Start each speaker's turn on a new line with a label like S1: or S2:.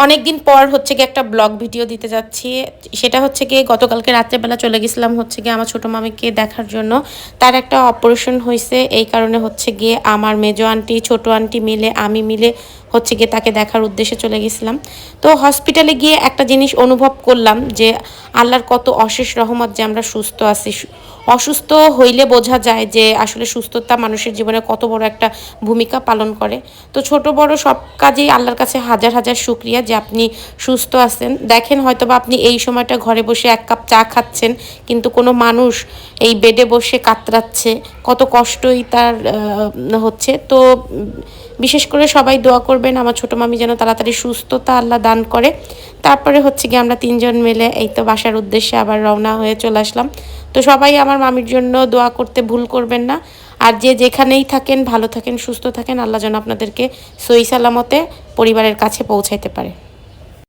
S1: অনেক দিন পর হচ্ছে গিয়ে একটা ব্লগ ভিডিও দিতে যাচ্ছি। সেটা হচ্ছে গিয়ে গতকালকে রাত্রেবেলা চলে গেছিলাম হচ্ছে গিয়ে আমার ছোটো মামিকে দেখার জন্য। তার একটা অপারেশন হয়েছে, এই কারণে হচ্ছে গিয়ে আমার মেজো আন্টি ছোটো আন্টি মিলে আমি মিলে হচ্ছে গিয়ে তাকে দেখার উদ্দেশ্যে চলে গেছিলাম। তো হসপিটালে গিয়ে একটা জিনিস অনুভব করলাম যে আল্লাহর কত অশেষ রহমত যে আমরা সুস্থ আছি। অসুস্থ হইলে বোঝা যায় যে আসলে সুস্থতা মানুষের জীবনে কত বড় একটা ভূমিকা পালন করে। তো ছোট বড় সব কাজেই আল্লাহর কাছে হাজার হাজার শুকরিয়া যে আপনি সুস্থ আছেন। দেখেন হয়তোবা আপনি এই সময়টা ঘরে বসে এক কাপ চা খাচ্ছেন, কিন্তু কোনো মানুষ এই বেডে বসে কাতরাচ্ছে, কত কষ্টই তার হচ্ছে। তো বিশেষ করে সবাই দোয়া করবেন আমার ছোটো মামি যেন তাড়াতাড়ি সুস্থতা আল্লাহ দান করে। তারপরে হচ্ছে গিয়ে আমরা তিনজন মিলে এই তো বাসার উদ্দেশ্যে আবার রওনা হয়ে চলে আসলাম। তো সবাই আমার মামির জন্য দোয়া করতে ভুল করবেন না। আর যে যেখানেই থাকেন ভালো থাকেন, সুস্থ থাকেন, আল্লাহ যেন আপনাদেরকে সহি সালামতে পরিবারের কাছে পৌঁছাইতে পারে।